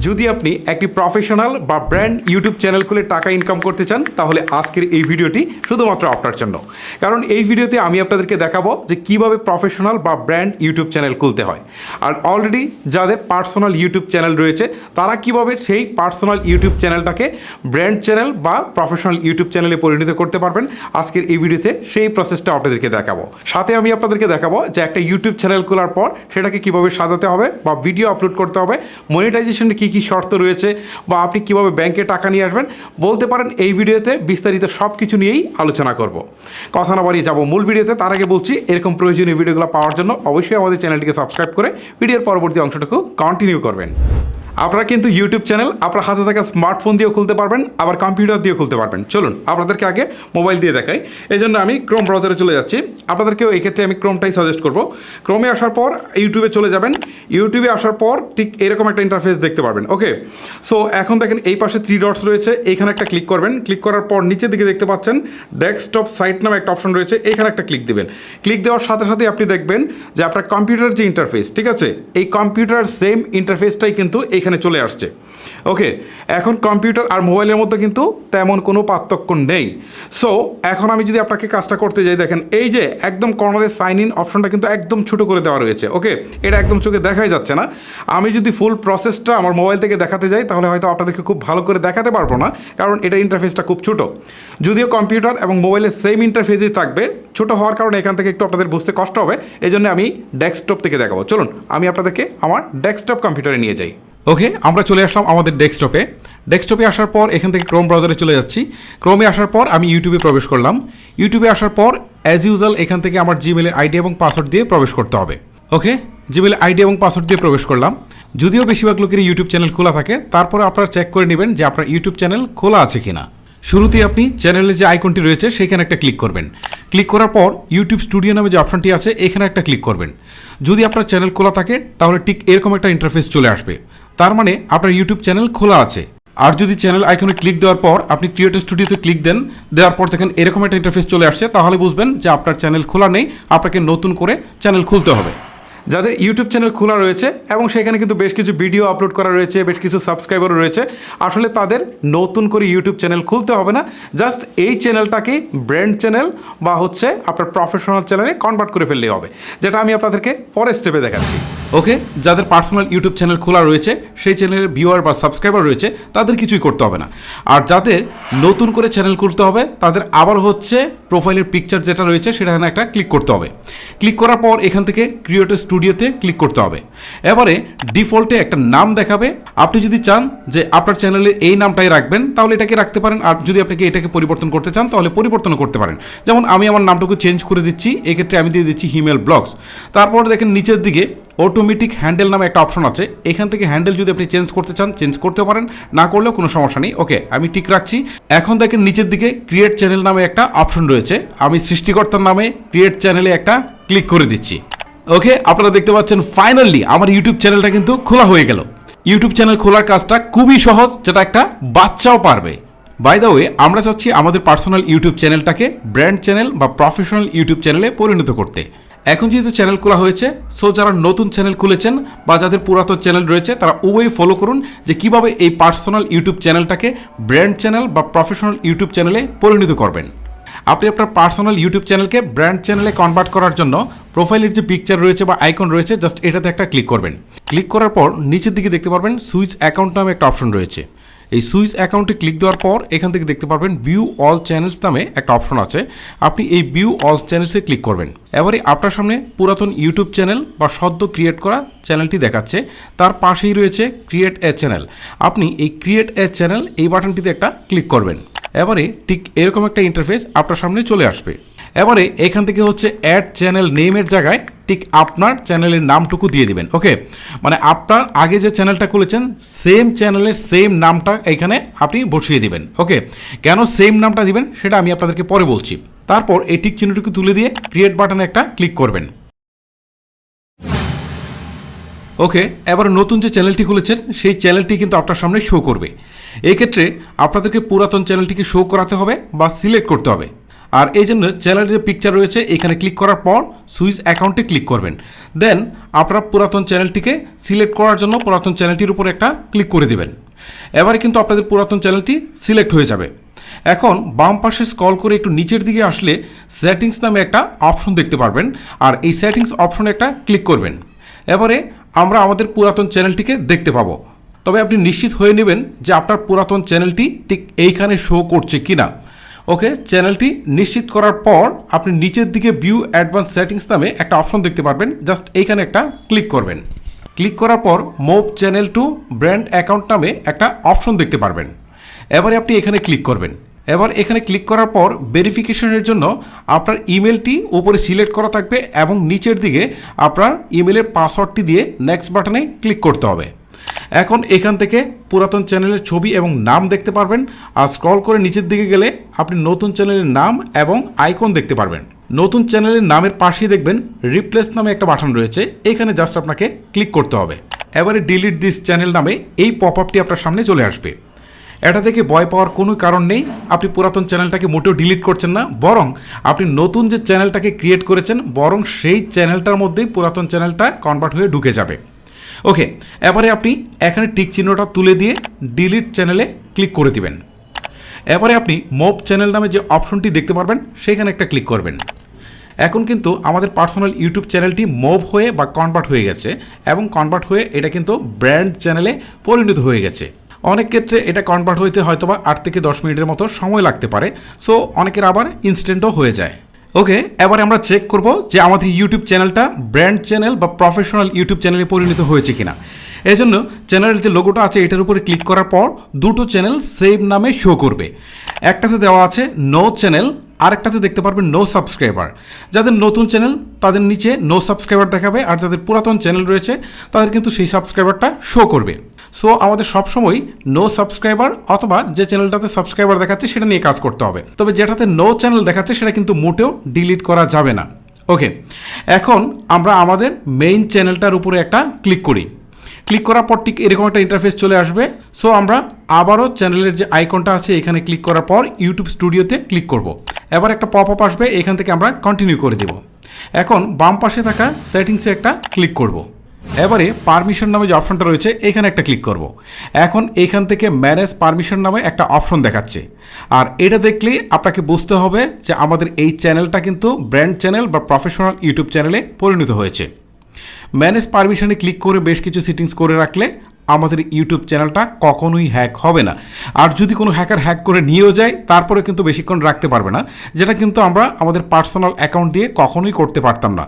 যদি আপনি একটি প্রফেশনাল বা ব্র্যান্ড ইউটিউব চ্যানেল খুলে টাকা ইনকাম করতে চান তাহলে আজকের এই ভিডিওটি শুধুমাত্র আপনার জন্য। কারণ এই ভিডিওতে আমি আপনাদেরকে দেখাবো যে কিভাবে প্রফেশনাল বা ব্র্যান্ড ইউটিউব চ্যানেল খুলতে হয়, আর অলরেডি যাদের পার্সোনাল ইউটিউব চ্যানেল রয়েছে তারা কিভাবে সেই পার্সোনাল ইউটিউব চ্যানেলটাকে ব্র্যান্ড চ্যানেল বা প্রফেশনাল ইউটিউব চ্যানেলে পরিণত করতে পারবেন। আজকের এই ভিডিওতে সেই প্রসেসটা আপনাদেরকে দেখাবো। সাথে আমি আপনাদেরকে দেখাবো যে একটা ইউটিউব চ্যানেল খোলার পর সেটাকে কিভাবে সাজাতে হবে বা ভিডিও আপলোড করতে হবে, মনিটাইজেশনে কী কী শর্ত রয়েছে বা আপনি কিভাবে ব্যাংকে টাকা নিয়ে আসবেন, বলতে পারেন এই ভিডিওতে বিস্তারিত সব কিছু নিয়েই আলোচনা করব। কথা না বাড়িয়ে যাবো মূল ভিডিওতে। তার আগে বলছি, এরকম প্রয়োজনীয় ভিডিওগুলো পাওয়ার জন্য অবশ্যই আমাদের চ্যানেলটিকে সাবস্ক্রাইব করে ভিডিওর পরবর্তী অংশটুকু কন্টিনিউ করবেন। আপনারা কিন্তু ইউটিউব চ্যানেল আপনার হাতে থাকা স্মার্টফোন দিয়েও খুলতে পারবেন, আবার কম্পিউটার দিয়েও খুলতে পারবেন। চলুন আপনাদেরকে আগে মোবাইল দিয়ে দেখাই। এই জন্য আমি ক্রোম ব্রাউজারে চলে যাচ্ছি। আপনাদেরকেও এই ক্ষেত্রে আমি ক্রোমটাই সাজেস্ট করব। ক্রোমে আসার পর ইউটিউবে চলে যাবেন। ইউটিউবে আসার পর ঠিক এরকম একটা ইন্টারফেস দেখতে পারবেন। ওকে, সো এখন দেখেন এই পাশে 3 ডটস রয়েছে, এইখানে একটা ক্লিক করবেন। ক্লিক করার পর নিচের দিকে দেখতে পাচ্ছেন ডেস্কটপ সাইট নামে একটা অপশন রয়েছে, এইখানে একটা ক্লিক দেবেন। ক্লিক দেওয়ার সাথে সাথে আপনি দেখবেন যে আপনার কম্পিউটার যে ইন্টারফেস, ঠিক আছে, এই কম্পিউটার সেম ইন্টারফেসটাই কিন্তু এখানে চলে আসছে। ওকে, এখন কম্পিউটার আর মোবাইলের মধ্যে কিন্তু তেমন কোনো পার্থক্য নেই। সো এখন আমি যদি আপনাকে কাজটা করতে যাই, দেখেন এই যে একদম কর্নারে সাইন ইন অপশনটা কিন্তু একদম ছোটো করে দেওয়া রয়েছে। ওকে, এটা একদম চোখে দেখাই যাচ্ছে না। আমি যদি ফুল প্রসেসটা আমার মোবাইল থেকে দেখাতে যাই তাহলে হয়তো আপনাদেরকে খুব ভালো করে দেখাতে পারবো না, কারণ এটা ইন্টারফেসটা খুব ছোটো। যদিও কম্পিউটার এবং মোবাইলের সেম ইন্টারফেসই থাকবে, ছোটো হওয়ার কারণে এখান থেকে একটু আপনাদের বুঝতে কষ্ট হবে। এই জন্য আমি ডেস্কটপ থেকে দেখাবো। চলুন আমি আপনাদেরকে আমার ডেস্কটপ কম্পিউটারে নিয়ে যাই। ওকে, আমরা চলে আসলাম আমাদের ডেস্কটপে। ডেস্কটপে আসার পর এখান থেকে ক্রোম ব্রাউজারে চলে যাচ্ছি। ক্রোমে আসার পর আমি ইউটিউবে প্রবেশ করলাম। ইউটিউবে আসার পর অ্যাজ ইউজুয়াল এখান থেকে আমার জিমেলের আইডি এবং পাসওয়ার্ড দিয়ে প্রবেশ করতে হবে। ওকে, জিমেল আইডি এবং পাসওয়ার্ড দিয়ে প্রবেশ করলাম। যদিও বেশিরভাগ লোকের ইউটিউব চ্যানেল খোলা থাকে, তারপরে আপনারা চেক করে নেবেন যে আপনার ইউটিউব চ্যানেল খোলা আছে কিনা। শুরুতেই আপনি চ্যানেলের যে আইকনটি রয়েছে সেখানে একটা ক্লিক করবেন। ক্লিক করার পর ইউটিউব স্টুডিও নামে যে অপশনটি আছে এখানে একটা ক্লিক করবেন। যদি আপনার চ্যানেল খোলা থাকে তাহলে ঠিক এরকম একটা ইন্টারফেস চলে আসবে, তার মানে আপনার ইউটিউব চ্যানেল খোলা আছে। আর যদি চ্যানেল আইকনে ক্লিক দেওয়ার পর আপনি ক্রিয়েটর স্টুডিওতে ক্লিক দেন, দেওয়ার পর দেখেন এরকম একটা ইন্টারফেস চলে আসছে, তাহলে বুঝবেন যে আপনার চ্যানেল খোলা নেই, আপনাকে নতুন করে চ্যানেল খুলতে হবে। যাদের ইউটিউব চ্যানেল খোলা রয়েছে এবং সেখানে কিন্তু বেশ কিছু ভিডিও আপলোড করা রয়েছে, বেশ কিছু সাবস্ক্রাইবারও রয়েছে, আসলে তাদের নতুন করে ইউটিউব চ্যানেল খুলতে হবে না। জাস্ট এই চ্যানেলটাকে ব্র্যান্ড চ্যানেল বা হচ্ছে আপনার প্রফেশনাল চ্যানেলে কনভার্ট করে ফেললেই হবে, যেটা আমি আপনাদেরকে পরের স্টেপে দেখাচ্ছি। ওকে, যাদের পার্সোনাল ইউটিউব চ্যানেল খোলা রয়েছে, সেই চ্যানেলের ভিউয়ার বা সাবস্ক্রাইবার রয়েছে, তাদের কিছুই করতে হবে না। আর যাদের নতুন করে চ্যানেল খুলতে হবে তাদের আবার হচ্ছে প্রোফাইলের পিকচার যেটা রয়েছে সেখানে একটা ক্লিক করতে হবে। ক্লিক করার পর এখান থেকে ক্রিয়েটর স্টুডিওতে ক্লিক করতে হবে। এবারে ডিফল্টে একটা নাম দেখাবে। আপনি যদি চান যে আপনার চ্যানেলের এই নামটাই রাখবেন তাহলে এটাকে রাখতে পারেন, আর যদি আপনাকে এটাকে পরিবর্তন করতে চান তাহলে পরিবর্তনও করতে পারেন। যেমন আমি আমার নামটাকে চেঞ্জ করে দিচ্ছি, এক্ষেত্রে আমি দিয়ে দিচ্ছি হিমেল ব্লগস। তারপর দেখেন নিচের দিকে অটোমেটিক হ্যান্ডেল নামে একটা অপশন আছে, এখান থেকে হ্যান্ডেল যদি আপনি চেঞ্জ করতে চান চেঞ্জ করতে পারেন, না করলেও কোনো সমস্যা নেই। ওকে, আমি ঠিক রাখছি। এখন দেখেন নিচের দিকে ক্রিয়েট চ্যানেল নামে একটা অপশন রয়েছে, আমি সৃষ্টিকর্তার নামে ক্রিয়েট চ্যানেলে একটা ক্লিক করে দিচ্ছি। ওকে, আপনারা দেখতে পাচ্ছেন ফাইনালি আমার ইউটিউব চ্যানেলটা কিন্তু খোলা হয়ে গেল। ইউটিউব চ্যানেল খোলার কাজটা খুবই সহজ, যেটা একটা বাচ্চাও পারবে। বাই দ্য ওয়ে, আমরা চাচ্ছি আমাদের পার্সোনাল ইউটিউব চ্যানেলটাকে ব্র্যান্ড চ্যানেল বা প্রফেশনাল ইউটিউব চ্যানেলে পরিণত করতে। এখন যেহেতু চ্যানেল খোলা হয়েছে, সো যারা নতুন চ্যানেল খুলেছেন বা যাদের পুরাতন চ্যানেল রয়েছে তারা উভয়ই ফলো করুন যে কীভাবে এই পার্সোনাল ইউটিউব চ্যানেলটাকে ব্র্যান্ড চ্যানেল বা প্রফেশনাল ইউটিউব চ্যানেলে পরিণত করবেন। আপনি আপনার পার্সোনাল ইউটিউব চ্যানেলকে ব্র্যান্ড চ্যানেলে কনভার্ট করার জন্য প্রোফাইলের যে পিকচার রয়েছে বা আইকন রয়েছে জাস্ট এটাতে একটা ক্লিক করবেন। ক্লিক করার পর নিচের দিকে দেখতে পারবেন সুইচ অ্যাকাউন্ট নামে একটা অপশন রয়েছে। এই সুইচ অ্যাকাউন্টে ক্লিক দেওয়ার পর এখান থেকে দেখতে পারবেন ভিউ অল চ্যানেলস নামে একটা অপশন আছে, আপনি এই ভিউ অল চ্যানেলসে ক্লিক করবেন। এবারে আপনার সামনে পুরাতন ইউটিউব চ্যানেল বা সদ্য ক্রিয়েট করা চ্যানেলটি দেখাচ্ছে, তার পাশেই রয়েছে ক্রিয়েট এ চ্যানেল। আপনি এই ক্রিয়েট এ চ্যানেল এই বাটনটিতে একটা ক্লিক করবেন। এবারে ঠিক এরকম একটা ইন্টারফেস আপনার সামনে চলে আসবে। এবারে এখান থেকে হচ্ছে অ্যাড চ্যানেল নেমের জায়গায় ঠিক আপনার চ্যানেলের নামটুকু দিয়ে দিবেন। ওকে, মানে আপনার আগে যে চ্যানেলটা খুলেছেন সেম চ্যানেলের সেম নামটা এখানে আপনি বসিয়ে দিবেন। ওকে, কেন সেম নামটা দিবেন সেটা আমি আপনাদেরকে পরে বলছি। তারপর এই টিক চিহ্নটুকু তুলে দিয়ে ক্রিয়েট বাটনে একটা ক্লিক করবেন। ওকে, এবার নতুন যে চ্যানেলটি খুলেছেন সেই চ্যানেলটি কিন্তু আপনার সামনে শো করবে। এই ক্ষেত্রে আপনাদেরকে পুরাতন চ্যানেলটিকে শো করাতে হবে বা সিলেক্ট করতে হবে। আর এই জন্য চ্যানেলের যে পিকচার রয়েছে এখানে ক্লিক করার পর সুইচ অ্যাকাউন্টে ক্লিক করবেন। দেন আপনারা পুরাতন চ্যানেলটিকে সিলেক্ট করার জন্য পুরাতন চ্যানেলটির উপর একটা ক্লিক করে দেবেন। এবারে কিন্তু আপনাদের পুরাতন চ্যানেলটি সিলেক্ট হয়ে যাবে। এখন বাম পাশে স্ক্রল করে একটু নিচের দিকে আসলে সেটিংস নামে একটা অপশন দেখতে পারবেন, আর এই সেটিংস অপশনে একটা ক্লিক করবেন। এবারে আমরা আমাদের পুরাতন চ্যানেলটিকে দেখতে পাবো, তবে আপনি নিশ্চিত হয়ে নেবেন যে আপনার পুরাতন চ্যানেলটি ঠিক এইখানে শো করছে কিনা। ওকে, চ্যানেলটি নিশ্চিত করার পর আপনি নিচের দিকে ভিউ অ্যাডভান্স সেটিংস নামে একটা অপশন দেখতে পারবেন, জাস্ট এইখানে একটা ক্লিক করবেন। ক্লিক করার পর move channel to brand account নামে একটা অপশন দেখতে পারবেন। এবারে আপনি এখানে ক্লিক করবেন। এবার এখানে ক্লিক করার পর ভেরিফিকেশনের জন্য আপনার ইমেলটি উপরে সিলেক্ট করা থাকবে এবং নিচের দিকে আপনার ইমেলের পাসওয়ার্ডটি দিয়ে নেক্সট বাটনে ক্লিক করতে হবে। এখন এখান থেকে পুরাতন চ্যানেলের ছবি এবং নাম দেখতে পারবেন, আর স্ক্রল করে নিচের দিকে গেলে আপনি নতুন চ্যানেলের নাম এবং আইকন দেখতে পারবেন। নতুন চ্যানেলের নামের পাশেই দেখবেন রিপ্লেস নামে একটা বাটন রয়েছে, এখানে জাস্ট আপনাকে ক্লিক করতে হবে। এবারে ডিলিট দিস চ্যানেল নামে এই পপ আপটি আপনার সামনে চলে আসবে। এটা থেকে ভয় পাওয়ার কোনো কারণ নেই, আপনি পুরাতন চ্যানেলটাকে মোটেও ডিলিট করছেন না, বরং আপনি নতুন যে চ্যানেলটাকে ক্রিয়েট করেছেন বরং সেই চ্যানেলটার মধ্যেই পুরাতন চ্যানেলটা কনভার্ট হয়ে ঢুকে যাবে। ওকে, এবারে আপনি এখানে টিক চিহ্নটা তুলে দিয়ে ডিলিট চ্যানেলে ক্লিক করে দিবেন। এবারে আপনি মুভ চ্যানেল নামে যে অপশনটি দেখতে পারবেন সেখানে একটা ক্লিক করবেন। এখন কিন্তু আমাদের পার্সোনাল ইউটিউব চ্যানেলটি মুভ হয়ে বা কনভার্ট হয়ে গেছে, এবং কনভার্ট হয়ে এটা কিন্তু ব্র্যান্ড চ্যানেলে পরিণত হয়ে গেছে। অনেক ক্ষেত্রে এটা কনভার্ট হইতে হয়তোবা 8 থেকে 10 মিনিটের মতো সময় লাগতে পারে, সো অনেকের আবার ইনস্ট্যান্টও হয়ে যায়। ওকে, এবারে আমরা চেক করব যে আমাদের ইউটিউব চ্যানেলটা ব্র্যান্ড চ্যানেল বা প্রফেশনাল ইউটিউব চ্যানেলে পরিণত হয়েছে কিনা। এই জন্য চ্যানেলের যে লোগোটা আছে এটার উপরে ক্লিক করার পর দুটো চ্যানেল সেম নামে শো করবে। একটাতে দেওয়া আছে নো চ্যানেল, আরেকটাতে দেখতে পারবেন নো সাবস্ক্রাইবার। যাদের নতুন চ্যানেল তাদের নিচে নো সাবস্ক্রাইবার দেখাবে, আর যাদের পুরাতন চ্যানেল রয়েছে তাদের কিন্তু সেই সাবস্ক্রাইবারটা শো করবে। সো আমাদের সবসময় নো সাবস্ক্রাইবার অথবা যে চ্যানেলটাতে সাবস্ক্রাইবার দেখাচ্ছে সেটা নিয়ে কাজ করতে হবে, তবে যেটাতে নো চ্যানেল দেখাচ্ছে সেটা কিন্তু মোটেও ডিলিট করা যাবে না। ওকে, এখন আমরা আমাদের মেইন চ্যানেলটার উপরে একটা ক্লিক করি। ক্লিক করার পর ঠিক এরকম একটা ইন্টারফেস চলে আসবে। সো আমরা আবারও চ্যানেলের যে আইকনটা আছে এখানে ক্লিক করার পর ইউটিউব স্টুডিওতে ক্লিক করব। এবার একটা পপ আপ আসবে, এখান থেকে আমরা কন্টিনিউ করে দেব। এখন বাম পাশে থাকা সেটিংসে একটা ক্লিক করব। এবারে পারমিশন নামে যে অপশনটা রয়েছে এখানে একটা ক্লিক করব। এখন এখান থেকে ম্যানেজ পারমিশন নামে একটা অপশন দেখাচ্ছে, আর এটা দেখলেই আপনাকে বুঝতে হবে যে আমাদের এই চ্যানেলটা কিন্তু ব্র্যান্ড চ্যানেল বা প্রফেশনাল ইউটিউব চ্যানেলে পরিণত হয়েছে। ম্যানেজ পারমিশনে ক্লিক করে বেশ কিছু সেটিংস করে রাখলে আমাদের ইউটিউব চ্যানেলটা কখনোই হ্যাক হবে না। আর যদি কোনো হ্যাকার হ্যাক করে নিয়েও যায় তারপরে কিন্তু বেশিক্ষণ রাখতে পারবে না, যেটা কিন্তু আমরা আমাদের পার্সোনাল অ্যাকাউন্ট দিয়ে কখনোই করতে পারতাম না।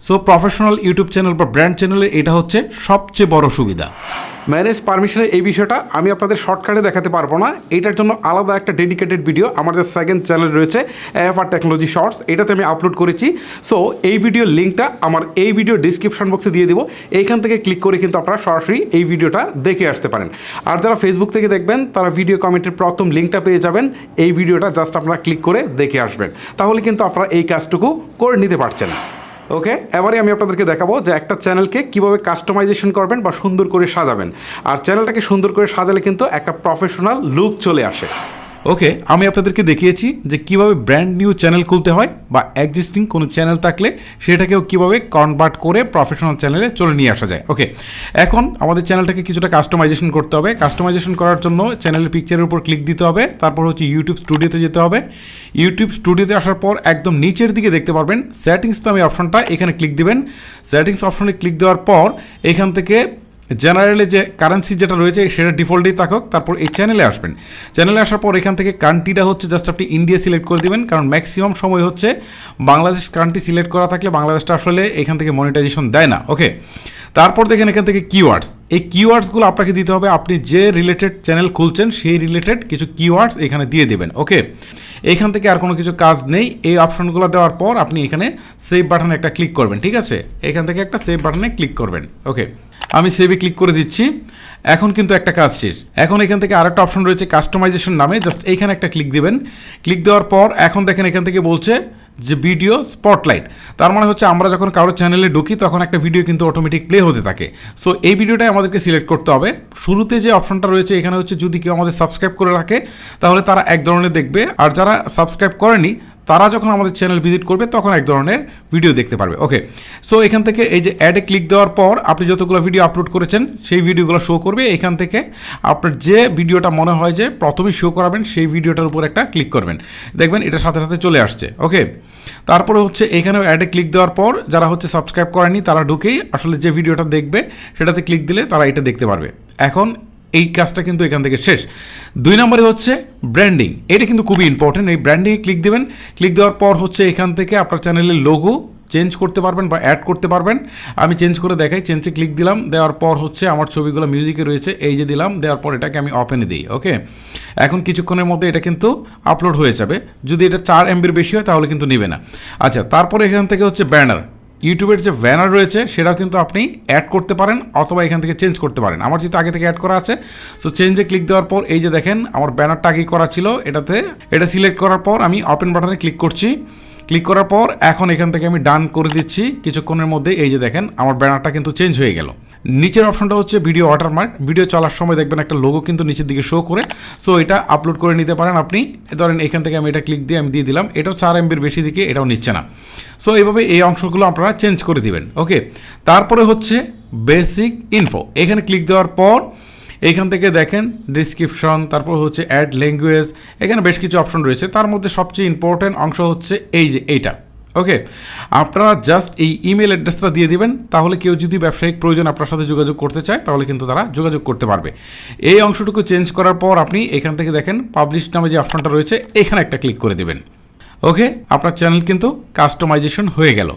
সো প্রফেশনাল ইউটিউব চ্যানেল বা ব্র্যান্ড চ্যানেলে এটা হচ্ছে সবচেয়ে বড় সুবিধা। ম্যানেজ পারমিশনের এই বিষয়টা আমি আপনাদের শর্টকাটে দেখাতে পারবো না, এটার জন্য আলাদা একটা ডেডিকেটেড ভিডিও আমার যে সেকেন্ড চ্যানেল রয়েছে এফআর টেকনোলজি শর্টস, এটাতে আমি আপলোড করেছি। সো এই ভিডিওর লিঙ্কটা আমার এই ভিডিও ডিসক্রিপশন বক্সে দিয়ে দিব, এইখান থেকে ক্লিক করে কিন্তু আপনারা সরাসরি এই ভিডিওটা দেখে আসতে পারেন। আর যারা ফেসবুক থেকে দেখবেন তারা ভিডিও কমেন্টের প্রথম লিঙ্কটা পেয়ে যাবেন, এই ভিডিওটা জাস্ট আপনারা ক্লিক করে দেখে আসবেন, তাহলে কিন্তু আপনারা এই কাজটুকু করে নিতে পারছেন। ওকে, এবারে আমি আপনাদেরকে দেখাবো যে একটা চ্যানেলকে কিভাবে কাস্টমাইজেশন করবেন বা সুন্দর করে সাজাবেন। আর চ্যানেলটাকে সুন্দর করে সাজালে কিন্তু একটা প্রফেশনাল লুক চলে আসে। ওকে, আমি আপনাদেরকে দেখিয়েছি যে কিভাবে ব্র্যান্ড নিউ চ্যানেল খুলতে হয়, বা এক্সিস্টিং কোনো চ্যানেল থাকলে সেটাকেও কিভাবে কনভার্ট করে প্রফেশনাল চ্যানেলে চলে নিয়ে আসা যায়। ওকে, এখন আমাদের চ্যানেলটাকে কিছুটা কাস্টমাইজেশন করতে হবে। কাস্টমাইজেশন করার জন্য চ্যানেলের পিকচারের উপর ক্লিক দিতে হবে, তারপর হচ্ছে ইউটিউব স্টুডিওতে যেতে হবে। ইউটিউব স্টুডিওতে আসার পর একদম নিচের দিকে দেখতে পারবেন সেটিংস নামে অপশনটা, এখানে ক্লিক দিবেন। সেটিংস অপশনে ক্লিক দেওয়ার পর এখান থেকে জেনারেলে যে কারেন্সি যেটা রয়েছে সেটা ডিফল্টেই থাকুক, তারপর এই চ্যানেলে আসবেন। চ্যানেলে আসার পর এখান থেকে কান্ট্রিটা হচ্ছে জাস্ট আপনি ইন্ডিয়া সিলেক্ট করে দিবেন, কারণ ম্যাক্সিমাম সময় হচ্ছে বাংলাদেশ কান্ট্রি সিলেক্ট করা থাকলে বাংলাদেশটা আসলে এখান থেকে মনিটাইজেশন দেয় না। ওকে, তারপর দেখেন এখান থেকে কিওয়ার্ডস, এই কিওয়ার্ডসগুলো আপনাকে দিতে হবে। আপনি যে রিলেটেড চ্যানেল খুলছেন সেই রিলেটেড কিছু কিওয়ার্ডস এখানে দিয়ে দেবেন। ওকে, এইখান থেকে আর কোনো কিছু কাজ নেই। এই অপশনগুলো দেওয়ার পর আপনি এখানে সেভ বাটনে একটা ক্লিক করবেন, ঠিক আছে? এখান থেকে একটা সেভ বাটনে ক্লিক করবেন। ওকে, আমি সেভে ক্লিক করে দিচ্ছি। এখন কিন্তু একটা কাজ শেষ। এখন এখান থেকে আরেকটা অপশন রয়েছে কাস্টমাইজেশন নামে, জাস্ট এইখানে একটা ক্লিক দিবেন। ক্লিক দেওয়ার পর এখন দেখেন এখান থেকে বলছে যে ভিডিও স্পটলাইট, তার মানে হচ্ছে আমরা যখন কারোর চ্যানেলে ঢুকি তখন একটা ভিডিও কিন্তু অটোমেটিক প্লে হতে থাকে। সো এই ভিডিওটাই আমাদেরকে সিলেক্ট করতে হবে। শুরুতে যে অপশনটা রয়েছে এখানে হচ্ছে যদি কেউ আমাদের সাবস্ক্রাইব করে রাখে তাহলে তারা এক ধরনের দেখবে, আর যারা সাবস্ক্রাইব করেনি তারা যখন আমাদের চ্যানেল ভিজিট করবে তখন এক ধরনের ভিডিও দেখতে পারবে। ওকে, সো এখান থেকে এই যে অ্যাডে ক্লিক দেওয়ার পর আপনি যতগুলো ভিডিও আপলোড করেছেন সেই ভিডিওগুলো শো করবে। এখান থেকে আপনার যে ভিডিওটা মনে হয় যে প্রথমেই শো করাবেন সেই ভিডিওটার উপর একটা ক্লিক করবেন, দেখবেন এটা সাথে সাথে চলে আসছে। ওকে, তারপরে হচ্ছে এখানেও অ্যাডে ক্লিক দেওয়ার পর যারা হচ্ছে সাবস্ক্রাইব করেনি তারা ঢুকেই আসলে যে ভিডিওটা দেখবে সেটাতে ক্লিক দিলে তারা এটা দেখতে পারবে। এখন এই কাজটা কিন্তু এখান থেকে শেষ। 2 নম্বরে হচ্ছে ব্র্যান্ডিং, এটা কিন্তু খুবই ইম্পর্টেন্ট। এই ব্র্যান্ডিংয়ে ক্লিক দেবেন, ক্লিক দেওয়ার পর হচ্ছে এখান থেকে আপনার চ্যানেলের লোগো চেঞ্জ করতে পারবেন বা অ্যাড করতে পারবেন। আমি চেঞ্জ করে দেখাই, চেঞ্জে ক্লিক দিলাম, দেওয়ার পর হচ্ছে আমার ছবিগুলো মিউজিকে রয়েছে, এই যে দিলাম, দেওয়ার পর এটাকে আমি ওপেনে দিই। ওকে, এখন কিছুক্ষণের মধ্যে এটা কিন্তু আপলোড হয়ে যাবে। যদি এটা 4 MBর বেশি হয় তাহলে কিন্তু নেবে না। আচ্ছা, তারপরে এখান থেকে হচ্ছে ব্যানার, ইউটিউবের যে ব্যানার রয়েছে সেটাও কিন্তু আপনি অ্যাড করতে পারেন অথবা এখান থেকে চেঞ্জ করতে পারেন। আমার যেহেতু আগে থেকে অ্যাড করা আছে, সো চেঞ্জে ক্লিক দেওয়ার পর এই যে দেখেন আমার ব্যানারটা আগেই করা ছিল, এটা সিলেক্ট করার পর আমি ওপেন বাটনে ক্লিক করছি। ক্লিক করার পর এখন এখান থেকে আমি ডান করে দিচ্ছি। কিছুক্ষণের মধ্যে এই যে দেখেন আমার ব্যানারটা কিন্তু চেঞ্জ হয়ে গেল। নিচের অপশনটা হচ্ছে ভিডিও ওয়াটারমার্ক, ভিডিও চলার সময় দেখবেন একটা লোগো কিন্তু নিচের দিকে শো করে, সো এটা আপলোড করে নিতে পারেন আপনি। ধরেন এখান থেকে আমি এটা ক্লিক দিয়ে আমি দিয়ে দিলাম, এটাও 4 MBর বেশি দিকে, এটাও নিচ্ছে না। সো এইভাবে এই অংশগুলো আপনারা চেঞ্জ করে দিবেন। ওকে, তারপরে হচ্ছে বেসিক ইনফো, এখানে ক্লিক দেওয়ার পর এইখান থেকে দেখেন ডিসক্রিপশন, তারপর হচ্ছে অ্যাড ল্যাঙ্গুয়েজ, এখানে বেশ কিছু অপশন রয়েছে। তার মধ্যে সবচেয়ে ইম্পর্টেন্ট অংশ হচ্ছে এই যে এইটা। ওকে, আপনারা জাস্ট এই ইমেল অ্যাড্রেসটা দিয়ে দিবেন, তাহলে কেউ যদি ব্যবসায়িক প্রয়োজন আপনার সাথে যোগাযোগ করতে চায় তাহলে কিন্তু তারা যোগাযোগ করতে পারবে। এই অংশটুকু চেঞ্জ করার পর আপনি এখান থেকে দেখেন পাবলিশ নামে যে অপশনটা রয়েছে এখানে একটা ক্লিক করে দেবেন। ওকে, আপনার চ্যানেল কিন্তু কাস্টমাইজেশন হয়ে গেল।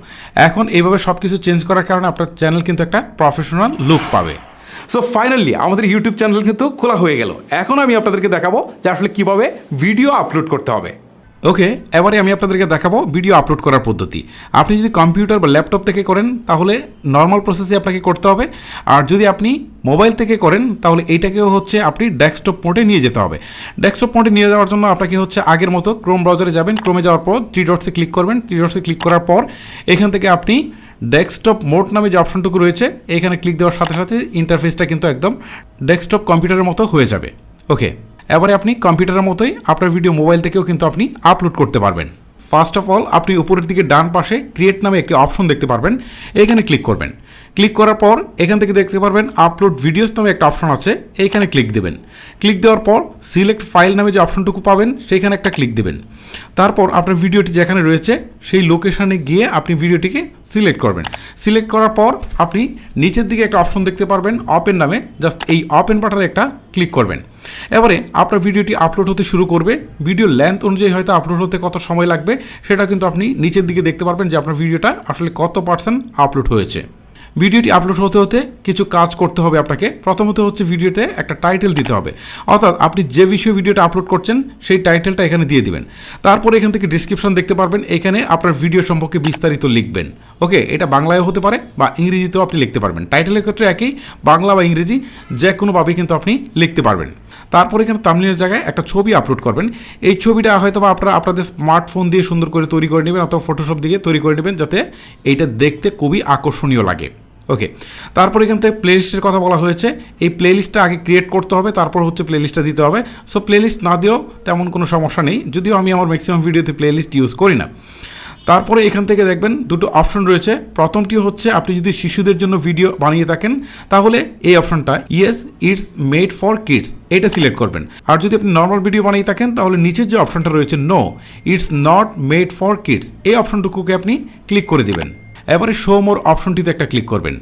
এখন এইভাবে সব কিছু চেঞ্জ করার কারণে আপনার চ্যানেল কিন্তু একটা প্রফেশনাল লুক পাবে। সো ফাইনালি আমাদের ইউটিউব চ্যানেল কিন্তু খোলা হয়ে গেল। এখন আমি আপনাদেরকে দেখাবো যে আসলে কীভাবে ভিডিও আপলোড করতে হবে। ওকে, এবারে আমি আপনাদেরকে দেখাবো ভিডিও আপলোড করার পদ্ধতি। আপনি যদি কম্পিউটার বা ল্যাপটপ থেকে করেন তাহলে নর্মাল প্রসেসে আপনাকে করতে হবে, আর যদি আপনি মোবাইল থেকে করেন তাহলে এইটাকেও হচ্ছে আপনি ডেস্কটপ মোডে নিয়ে যেতে হবে। ডেস্কটপ মোডে নিয়ে যাওয়ার জন্য আপনাকে হচ্ছে আগের মতো ক্রোম ব্রাউজারে যাবেন, ক্রোমে যাওয়ার পর 3 ডটসে ক্লিক করবেন। 3 ডটসে ক্লিক করার পর এখান থেকে আপনি ডেস্কটপ মোড নামে যে অপশনটুকু রয়েছে এখানে ক্লিক দেওয়ার সাথে সাথে ইন্টারফেসটা কিন্তু একদম ডেস্কটপ কম্পিউটারের মতো হয়ে যাবে। ওকে, এবারে আপনি কম্পিউটারের মতোই আপনার ভিডিও মোবাইল থেকেও কিন্তু আপনি আপলোড করতে পারবেন। ফার্স্ট অফ অল আপনি উপরের দিকে ডান পাশে ক্রিয়েট নামে একটি অপশন দেখতে পারবেন, এখানে ক্লিক করবেন। ক্লিক করার পর এখান থেকে দেখতে পারবেন আপলোড ভিডিওস নামে একটা অপশন আছে, এইখানে ক্লিক দেবেন। ক্লিক দেওয়ার পর সিলেক্ট ফাইল নামে যে অপশনটুকু পাবেন সেইখানে একটা ক্লিক দেবেন। তারপর আপনার ভিডিওটি যেখানে রয়েছে সেই লোকেশানে গিয়ে আপনি ভিডিওটিকে সিলেক্ট করবেন। সিলেক্ট করার পর আপনি নিচের দিকে একটা অপশন দেখতে পারবেন ওপেন নামে, জাস্ট এই ওপেন বাটনে একটা ক্লিক করবেন। এবারে আপনার ভিডিওটি আপলোড হতে শুরু করবে। ভিডিও লেন্থ অনুযায়ী হয়তো আপলোড হতে কত সময় লাগবে সেটা কিন্তু আপনি নিচের দিকে দেখতে পারবেন যে আপনার ভিডিওটা আসলে কত % আপলোড হয়েছে। ভিডিওটি আপলোড হতে হতে কিছু কাজ করতে হবে আপনাকে। প্রথমত হচ্ছে ভিডিওতে একটা টাইটেল দিতে হবে, অর্থাৎ আপনি যে বিষয়ে ভিডিওটা আপলোড করছেন সেই টাইটেলটা এখানে দিয়ে দিবেন। তারপরে এখান থেকে ডিসক্রিপশন দেখতে পারবেন, এখানে আপনার ভিডিও সম্পর্কে বিস্তারিত লিখবেন। ওকে, এটা বাংলায়ও হতে পারে বা ইংরেজিতেও আপনি লিখতে পারবেন। টাইটেলের ক্ষেত্রে একই, বাংলা বা ইংরেজি যে কোনোভাবেই কিন্তু আপনি লিখতে পারবেন। তারপর এখানে থাম্বনেলের জায়গায় একটা ছবি আপলোড করবেন। এই ছবিটা হয়তো বা আপনারা আপনাদের স্মার্টফোন দিয়ে সুন্দর করে তৈরি করে নেবেন অথবা ফটোশপ দিয়ে তৈরি করে নেবেন যাতে এইটা দেখতে খুবই আকর্ষণীয় লাগে। ওকে, তারপর এখান থেকে প্লেলিস্টের কথা বলা হয়েছে। এই প্লেলিস্টটা আগে ক্রিয়েট করতে হবে, তারপর হচ্ছে প্লেলিস্টটা দিতে হবে। সো প্লেলিস্ট না দিয়েও তেমন কোনো সমস্যা নেই, যদিও আমি আমার ম্যাক্সিমাম ভিডিওতে প্লেলিস্ট ইউজ করি না। তারপরে এখান থেকে দেখবেন দুটো অপশন রয়েছে। প্রথমটি হচ্ছে আপনি যদি শিশুদের জন্য ভিডিও বানিয়ে থাকেন তাহলে এই অপশনটা yes it's made for kids এটা সিলেক্ট করবেন। আর যদি আপনি নর্মাল ভিডিও বানিয়ে থাকেন তাহলে নিচের যে অপশনটা রয়েছে no it's not made for kids এই অপশনটুকুকে আপনি ক্লিক করে দিবেন। এবারে শো মোর অপশনটিতে একটা ক্লিক করবেন।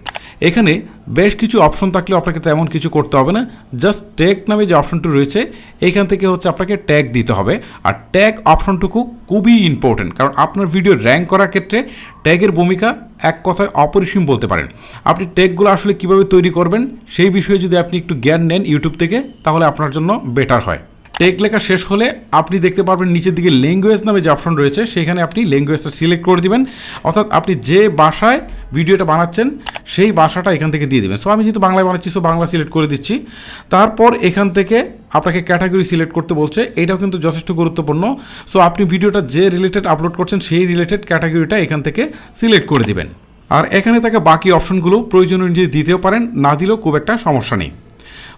এখানে বেশ কিছু অপশন থাকলেও আপনাকে তেমন কিছু করতে হবে না, জাস্ট ট্যাগ নামে যে অপশনটি রয়েছে এইখান থেকে হচ্ছে আপনাকে ট্যাগ দিতে হবে। আর ট্যাগ অপশনটুকু খুবই ইম্পর্টেন্ট, কারণ আপনার ভিডিও র্যাঙ্ক করার ক্ষেত্রে ট্যাগের ভূমিকা এক কথায় অপরিসীম বলতে পারেন। আপনি ট্যাগগুলো আসলে কীভাবে তৈরি করবেন সেই বিষয়ে যদি আপনি একটু জ্ঞান নেন ইউটিউব থেকে তাহলে আপনার জন্য বেটার হয়। ট্যাগ লেখা শেষ হলে আপনি দেখতে পারবেন নিচের দিকে ল্যাঙ্গুয়েজ নামে যে অপশন রয়েছে সেখানে আপনি ল্যাঙ্গুয়েজটা সিলেক্ট করে দিবেন, অর্থাৎ আপনি যে ভাষায় ভিডিওটা বানাচ্ছেন সেই ভাষাটা এখান থেকে দিয়ে দেবেন। সো আমি যেহেতু বাংলায় বানাচ্ছি সো বাংলা সিলেক্ট করে দিচ্ছি। তারপর এখান থেকে আপনাকে ক্যাটাগরি সিলেক্ট করতে বলছে, এটাও কিন্তু যথেষ্ট গুরুত্বপূর্ণ। সো আপনি ভিডিওটা যে রিলেটেড আপলোড করছেন সেই রিলেটেড ক্যাটাগরিটা এখান থেকে সিলেক্ট করে দিবেন। আর এখানে থাকা বাকি অপশনগুলো প্রয়োজন অনুযায়ী দিতেও পারেন, না দিলেও খুব একটা সমস্যা নেই।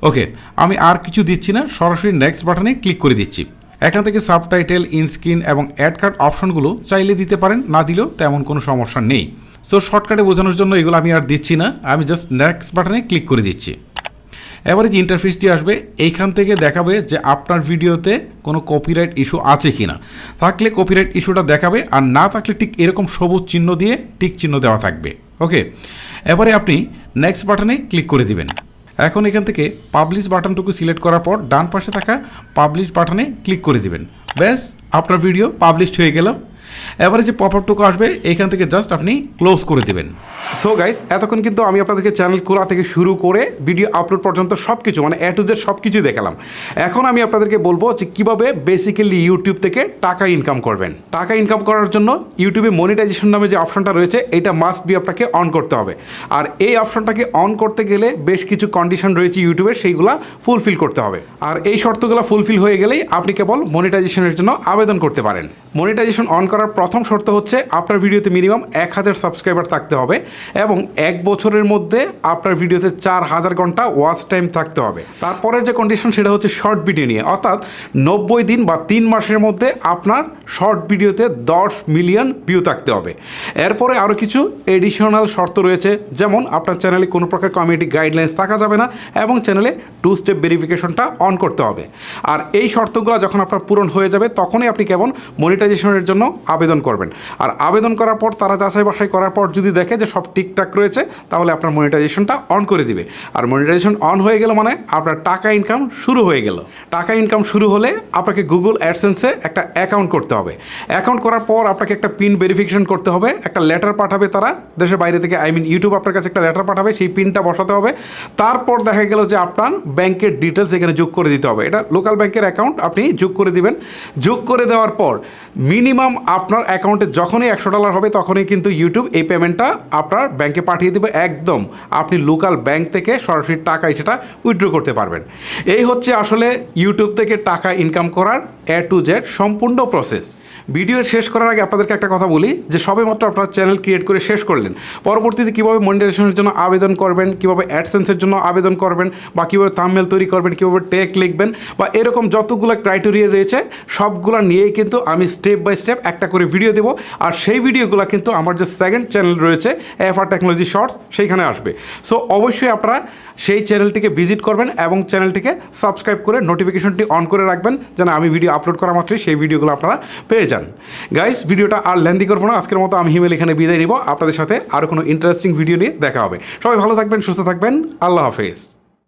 ওকে, আমি আর কিছু দিচ্ছি না, সরাসরি নেক্সট বাটনে ক্লিক করে দিচ্ছি। এখান থেকে সাবটাইটেল, ইনস্ক্রিন এবং অ্যাড কার্ড অপশনগুলো চাইলে দিতে পারেন, না দিলেও তেমন কোনো সমস্যা নেই। সো শর্টকাটে বোঝানোর জন্য এগুলো আমি আর দিচ্ছি না, আমি জাস্ট নেক্সট বাটনে ক্লিক করে দিচ্ছি। এবারে যে ইন্টারফেসটি আসবে এইখান থেকে দেখাবে যে আপনার ভিডিওতে কোনো কপিরাইট ইস্যু আছে কি না। থাকলে কপিরাইট ইস্যুটা দেখাবে, আর না থাকলে ঠিক এরকম সবুজ চিহ্ন দিয়ে টিক চিহ্ন দেওয়া থাকবে। ওকে, এবারে আপনি নেক্সট বাটনে ক্লিক করে দিবেন। এখন এখান থেকে পাবলিশ বাটনটুকু সিলেক্ট করার পর ডান পাশে থাকা পাবলিশ বাটনে ক্লিক করে দিবেন। ব্যাস, আপনার ভিডিও পাবলিশড হয়ে গেল। এবারে যে পপআপটুকু আসবে এখান থেকে জাস্ট আপনি ক্লোজ করে দেবেন। সো গাইজ, এতক্ষণ কিন্তু আমি আপনাদেরকে চ্যানেল খোলা থেকে শুরু করে ভিডিও আপলোড পর্যন্ত সব কিছু মানে এ টু জেড সব কিছুই দেখালাম। এখন আমি আপনাদেরকে বলবো যে কীভাবে বেসিক্যালি ইউটিউব থেকে টাকা ইনকাম করবেন। টাকা ইনকাম করার জন্য ইউটিউবে মনিটাইজেশন নামে যে অপশনটা রয়েছে এটা মাস্ট বি আপনাকে অন করতে হবে। আর এই অপশনটাকে অন করতে গেলে বেশ কিছু কন্ডিশন রয়েছে ইউটিউবের, সেইগুলো ফুলফিল করতে হবে। আর এই শর্তগুলো ফুলফিল হয়ে গেলেই আপনি কেবল মনিটাইজেশনের জন্য আবেদন করতে পারেন। মনিটাইজেশন অন করার প্রথম শর্ত হচ্ছে আপনার ভিডিওতে মিনিমাম 1000 সাবস্ক্রাইবার থাকতে হবে এবং 1 বছরের মধ্যে আপনার ভিডিওতে 4000 ঘন্টা ওয়াচ টাইম থাকতে হবে। তারপরের যে কন্ডিশন সেটা হচ্ছে শর্ট ভিডিও নিয়ে, অর্থাৎ 90 দিন বা 3 মাসের মধ্যে আপনার শর্ট ভিডিওতে 10 মিলিয়ন ভিউ থাকতে হবে। এরপরে আরও কিছু এডিশনাল শর্ত রয়েছে, যেমন আপনার চ্যানেলে কোনো প্রকার কমিউনিটি গাইডলাইন্স থাকা যাবে না এবং চ্যানেলে 2 স্টেপ ভেরিফিকেশনটা অন করতে হবে। আর এই শর্তগুলো যখন আপনার পূরণ হয়ে যাবে তখনই আপনি কেবল মনিটাইজেশনের জন্য আবেদন করবেন। আর আবেদন করার পর তারা যাচাই বাছাই করার পর যদি দেখে যে সব ঠিকঠাক রয়েছে তাহলে আপনার মনিটাইজেশনটা অন করে দিবে। আর মনিটাইজেশন অন হয়ে গেল মানে আপনার টাকা ইনকাম শুরু হয়ে গেল। টাকা ইনকাম শুরু হলে আপনাকে গুগল অ্যাডসেন্সে একটা অ্যাকাউন্ট করতে হবে। অ্যাকাউন্ট করার পর আপনাকে একটা পিন ভেরিফিকেশন করতে হবে, একটা লেটার পাঠাবে তারা দেশের বাইরে থেকে, ইউটিউব আপনার কাছে একটা লেটার পাঠাবে, সেই পিনটা বসাতে হবে। তারপর দেখা গেল যে আপনার ব্যাংকের ডিটেলস এখানে যোগ করে দিতে হবে। এটা লোকাল ব্যাংকের অ্যাকাউন্ট, আপনি যোগ করে দিবেন। যোগ করে দেওয়ার পর মিনিমাম আপনার অ্যাকাউন্টে যখনই $100 হবে তখনই কিন্তু ইউটিউব এই পেমেন্টটা আপনার ব্যাংকে পাঠিয়ে দেবে। একদম আপনি লোকাল ব্যাংক থেকে সরাসরি টাকায় সেটা উইথড্র করতে পারবেন। এই হচ্ছে আসলে ইউটিউব থেকে টাকা ইনকাম করার এ টু জেড সম্পূর্ণ প্রসেস। ভিডিও শেষ করার আগে আপনাদেরকে একটা কথা বলি যে সবেমাত্র আপনার চ্যানেল ক্রিয়েট করে শেষ করলেন, পরবর্তীতে কীভাবে মনিটাইজেশনের জন্য আবেদন করবেন, কীভাবে অ্যাডসেন্সের জন্য আবেদন করবেন, বা কীভাবে থাম্বনেল তৈরি করবেন, কীভাবে ট্যাগ লিখবেন, বা এরকম যতগুলো ক্রাইটেরিয়া রয়েছে সবগুলো নিয়েই কিন্তু আমি স্টেপ বাই স্টেপ একটা করে ভিডিও দেবো। আর সেই ভিডিওগুলো কিন্তু আমার যে সেকেন্ড চ্যানেল রয়েছে এফআর টেকনোলজি শর্টস, সেইখানে আসবে। সো অবশ্যই আপনারা সেই চ্যানেলটিকে ভিজিট করবেন এবং চ্যানেলটিকে সাবস্ক্রাইব করে নোটিফিকেশনটি অন করে রাখবেন যেন আমি ভিডিও আপলোড করা মাত্রই সেই ভিডিওগুলো আপনারা পেয়ে যান। গাইস, ভিডিওটা আর লেন্দি করবো না, আজকের মতো আমি হিমেল এখানে বিদায় নিব। আপনাদের সাথে আরও কোনো ইন্টারেস্টিং ভিডিও নিয়ে দেখা হবে। সবাই ভালো থাকবেন, সুস্থ থাকবেন, আল্লাহ হাফেজ।